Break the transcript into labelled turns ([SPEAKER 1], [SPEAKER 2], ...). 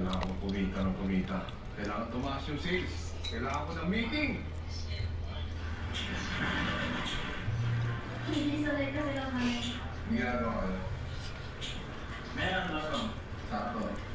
[SPEAKER 1] Kailangan ko kumita ng kumita. Kailangan tumaas yung sales. Kailangan ko ng meeting.
[SPEAKER 2] Hindi sa later lang kami.
[SPEAKER 1] Ginagawa ko.
[SPEAKER 3] Meron ba ito?
[SPEAKER 1] Sakto.